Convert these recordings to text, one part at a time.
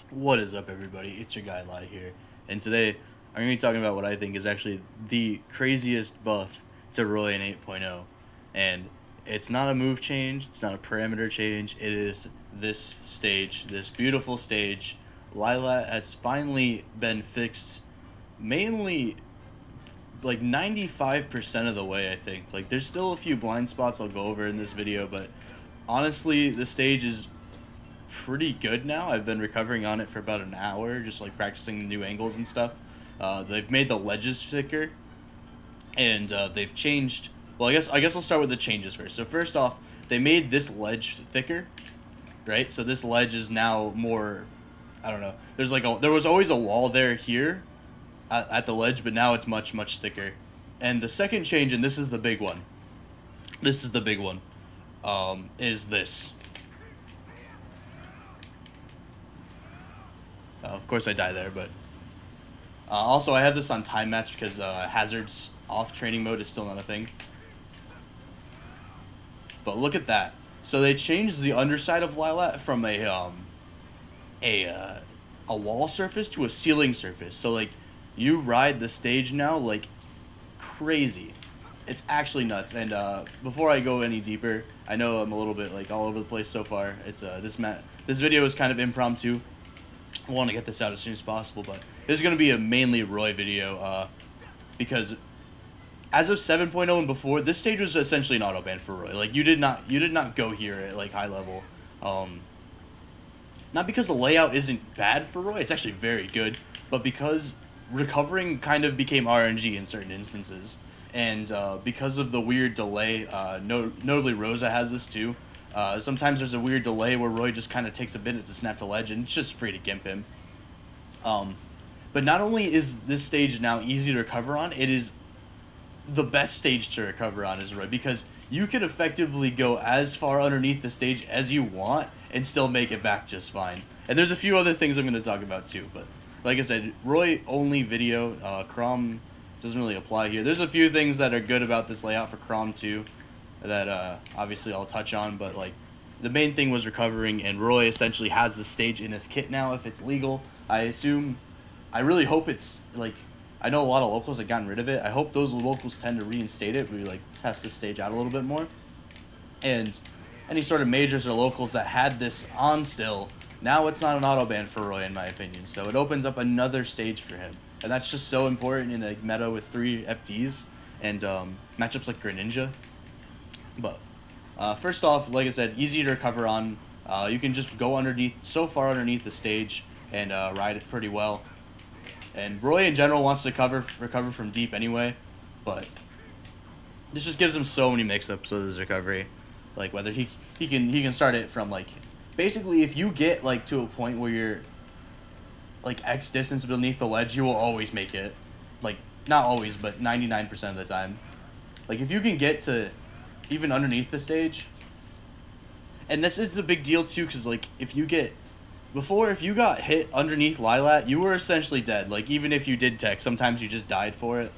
What is up, everybody? It's your guy Lai here, and today I'm going to be talking about what I think is actually the craziest buff to Roy in 8.0. And it's not a move change, it's not a parameter change, it is this stage, this beautiful stage. Lylat has finally been fixed, mainly like 95% of the way, I think. Like, there's still a few blind spots I'll go over in this video, but honestly, the stage is pretty good now. I've been recovering on it for about an hour, just like practicing the new angles and stuff. They've made the ledges thicker, and they've changed. Well, I guess I'll start with the changes first. So first off, they made this ledge thicker, right? So this ledge is now more. I don't know. There was always a wall there here, at the ledge, but now it's much thicker. And the second change, and this is the big one. This is the big one. Is this. Of course, I die there, but also I have this on time match because hazards off training mode is still not a thing. But look at that. So they changed the underside of Lylat from a a wall surface to a ceiling surface. So like you ride the stage now like crazy. It's actually nuts. And before I go any deeper, I know I'm a little bit like all over the place so far. It's this video is kind of impromptu. I want to get this out as soon as possible, but this is going to be a mainly Roy video because as of 7.0 and before, this stage was essentially an auto ban for Roy. Like you did not go here at like high level. Not because the layout isn't bad for Roy, it's actually very good, but because recovering kind of became RNG in certain instances, and because of the weird delay, notably Rosa has this too. Sometimes there's a weird delay where Roy just kind of takes a minute to snap to ledge, and it's just free to gimp him. But not only is this stage now easy to recover on, it is the best stage to recover on is Roy, because you could effectively go as far underneath the stage as you want and still make it back just fine. And there's a few other things I'm going to talk about too, but like I said, Roy only video. Crom doesn't really apply here. There's a few things that are good about this layout for Crom too that obviously I'll touch on, but like the main thing was recovering, and Roy essentially has the stage in his kit now if it's legal. I assume, I really hope it's like, I know a lot of locals have gotten rid of it. I hope those locals tend to reinstate it. We like test this stage out a little bit more, and any sort of majors or locals that had this on still, now it's not an auto ban for Roy in my opinion. So it opens up another stage for him, and that's just so important in a meta with 3 FDs and matchups like Greninja. But first off, like I said, easy to recover on. You can just go underneath, so far underneath the stage, and ride it pretty well. And Roy in general wants to recover from deep anyway, but this just gives him so many mix-ups with his recovery. Like whether he can start it from like, basically if you get like to a point where you're like X distance beneath the ledge, you will always make it. Like not always, but 99% of the time. Like if you can get to even underneath the stage, and this is a big deal too, because like if you got hit underneath Lylat, you were essentially dead. Like even if you did tech, sometimes you just died for it.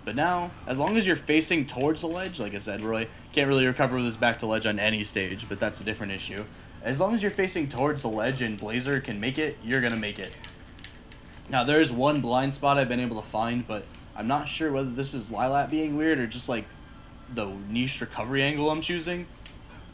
But now, as long as you're facing towards the ledge, like I said, Roy can't really recover with his back to ledge on any stage, but that's a different issue. As long as you're facing towards the ledge and Blazer can make it, you're gonna make it. Now there is one blind spot I've been able to find, but I'm not sure whether this is Lylat being weird or just like the niche recovery angle I'm choosing.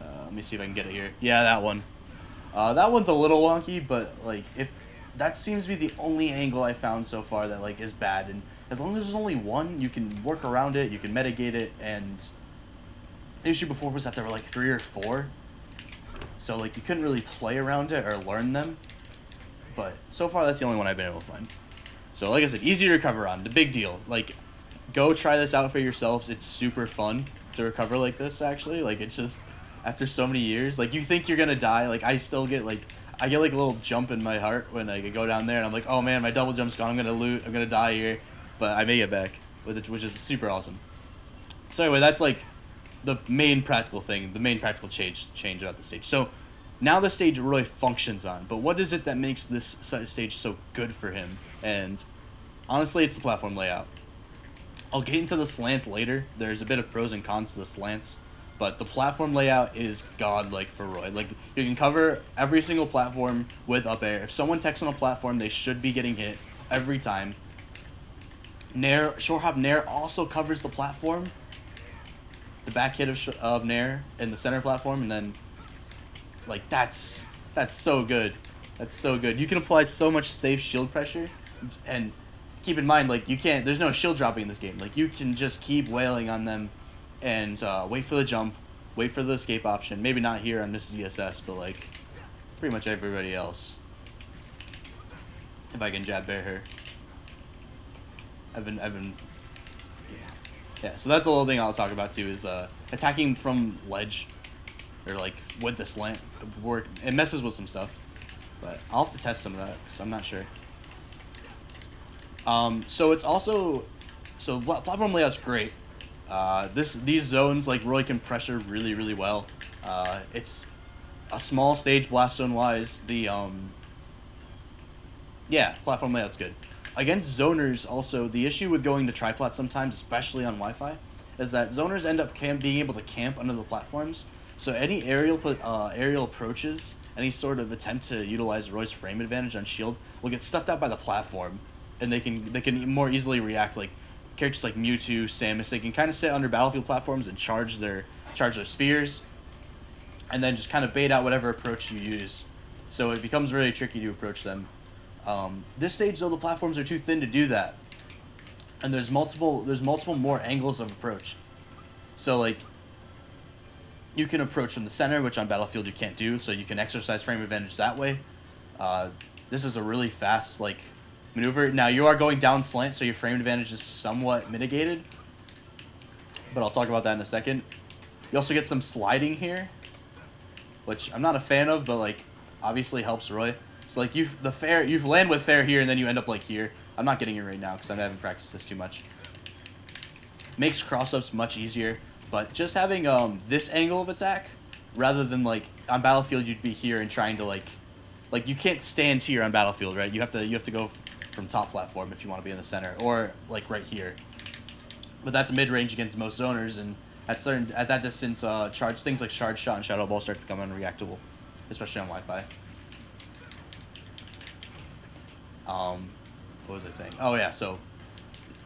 Let me see if I can get it here. Yeah, that one. That one's a little wonky, but like if that seems to be the only angle I found so far that like is bad, and as long as there's only one, you can work around it, you can mitigate it, and the issue before was that there were like 3 or 4, so like you couldn't really play around it or learn them, but so far that's the only one I've been able to find. So like I said, easy to recover on, the big deal. Like, go try this out for yourselves. It's super fun to recover like this, actually. Like, it's just, after so many years, like, you think you're gonna die. Like, I still get, like, I get, like, a little jump in my heart when I go down there, and I'm like, oh, man, my double jump's gone. I'm gonna die here. But I make it back, which is super awesome. So anyway, that's, like, the main practical thing, the main practical change about the stage. So, now the stage really functions on, but what is it that makes this stage so good for him? And honestly, it's the platform layout. I'll get into the slants later. There's a bit of pros and cons to the slants. but the platform layout is godlike for Roy. Like, you can cover every single platform with up air. If someone techs on a platform, they should be getting hit every time. Nair, short hop Nair also covers the platform, the back hit of Nair in the center platform, and then, like, that's so good. That's so good. You can apply so much safe shield pressure, and keep in mind, like, there's no shield dropping in this game. Like, you can just keep wailing on them and wait for the jump, wait for the escape option. Maybe not here on this ZSS, but, like, pretty much everybody else. If I can jab bear her. I've been, yeah, so that's a little thing I'll talk about too, is attacking from ledge, or like with the slant. It messes with some stuff, but I'll have to test some of that because I'm not sure. So it's also, so platform layout's great. These zones, like, Roy can pressure really, really well. It's a small stage blast zone wise. Yeah, platform layout's good. Against zoners, also, the issue with going to triplat sometimes, especially on Wi-Fi, is that zoners end up being able to camp under the platforms. So any aerial approaches, any sort of attempt to utilize Roy's frame advantage on shield will get stuffed out by the platform, and they can more easily react. Like characters like Mewtwo, Samus, they can kind of sit under battlefield platforms and charge their spheres, and then just kind of bait out whatever approach you use. So it becomes really tricky to approach them. This stage, though, the platforms are too thin to do that, and there's multiple more angles of approach. So, like, you can approach from the center, which on Battlefield you can't do, so you can exercise frame advantage that way. This is a really fast, like, maneuver. Now, you are going down slant, so your frame advantage is somewhat mitigated, but I'll talk about that in a second. You also get some sliding here, which I'm not a fan of, but, like, obviously helps Roy. So, like, you land with fair here, and then you end up, like, here. I'm not getting it right now because I haven't practiced this too much. Makes cross-ups much easier, but just having this angle of attack, rather than, like, on Battlefield you'd be here and trying to, like you can't stand here on Battlefield, right? You have to go from top platform if you want to be in the center, or, like, right here. But that's mid-range against most zoners, and at that distance, things like Charge Shot and Shadow Ball start to become unreactable, especially on Wi-Fi. What was I saying? Oh yeah, so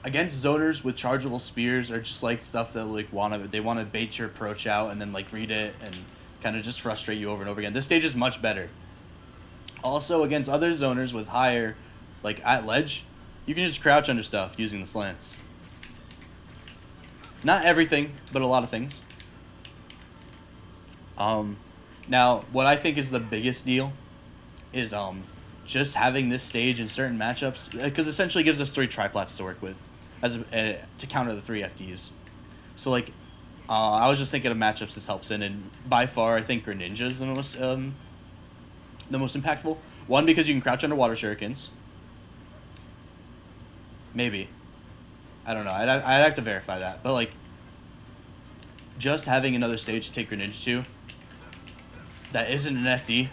against zoners with chargeable spears, or just like stuff that like they want to bait your approach out and then like read it and kind of just frustrate you over and over again. This stage is much better. Also against other zoners with higher, like at ledge, you can just crouch under stuff using the slants. Not everything, but a lot of things. Now what I think is the biggest deal is just having this stage in certain matchups, because essentially gives us 3 triplats to work with to counter the 3 FDs. So, like, I was just thinking of matchups this helps in, and by far I think Greninja is the most impactful. One, because you can crouch underwater shurikens. Maybe. I don't know. I'd have to verify that. But, like, just having another stage to take Greninja to that isn't an FD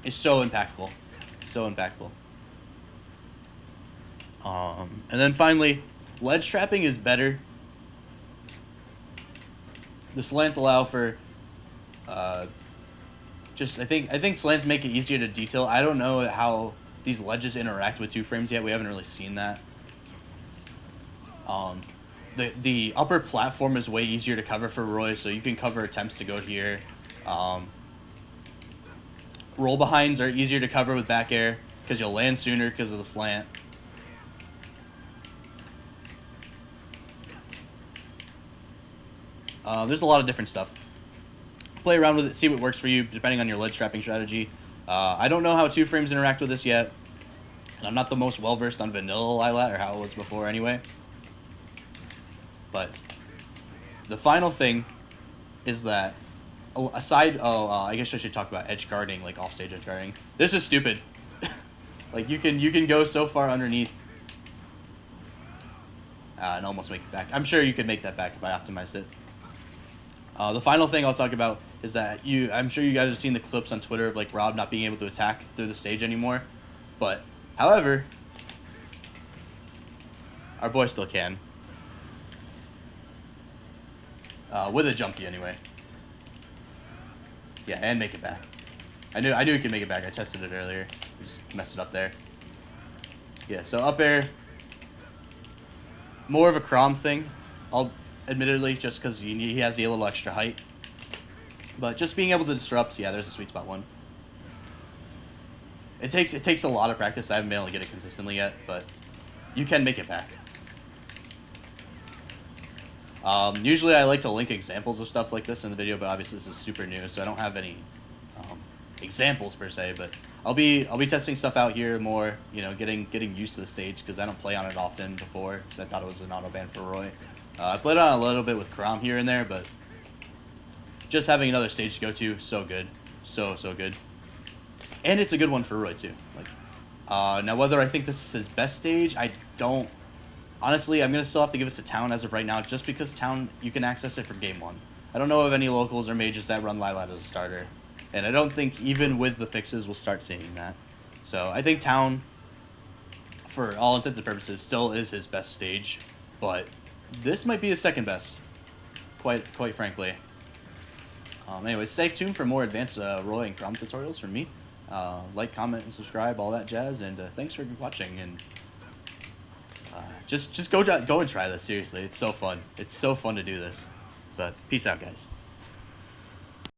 is so impactful. So impactful. And then finally, ledge trapping is better. The slants allow for I think slants make it easier to detail. I don't know how these ledges interact with 2 frames yet. We haven't really seen that. The upper platform is way easier to cover for Roy, so you can cover attempts to go here. Roll behinds are easier to cover with back air because you'll land sooner because of the slant. There's a lot of different stuff. Play around with it, see what works for you depending on your ledge trapping strategy. I don't know how 2 frames interact with this yet, and I'm not the most well versed on vanilla Lylat, or how it was before anyway. But the final thing is that I guess I should talk about edge guarding, like offstage edge guarding. This is stupid. Like, you can go so far underneath and almost make it back. I'm sure you could make that back if I optimized it. The final thing I'll talk about is that I'm sure you guys have seen the clips on Twitter of, like, Rob not being able to attack through the stage anymore. But, however, our boy still can. with a jumpy anyway. Yeah, and make it back. I knew he could make it back. I tested it earlier. I just messed it up there. Yeah, so up air, more of a Crom thing, admittedly, just because he has the little extra height. But just being able to disrupt, yeah, there's a sweet spot one. It takes a lot of practice. I haven't been able to get it consistently yet, but you can make it back. Usually I like to link examples of stuff like this in the video, but obviously this is super new, so I don't have any examples per se. But I'll be testing stuff out here more, you know, getting used to the stage because I don't play on it often before because I thought it was an auto ban for Roy. I played on it a little bit with Crom here and there, but just having another stage to go to, so good, so good, and it's a good one for Roy too. Like, now whether I think this is his best stage, I don't. Honestly, I'm going to still have to give it to Town as of right now, just because Town, you can access it for Game 1. I don't know of any locals or mages that run Lylat as a starter, and I don't think even with the fixes we'll start seeing that. So I think Town, for all intents and purposes, still is his best stage, but this might be his second best, quite frankly. Anyway, stay tuned for more advanced Roy and Crom tutorials from me. Like, comment, and subscribe, all that jazz, and thanks for watching, and just go and try this, seriously. It's so fun. It's so fun to do this. But peace out, guys.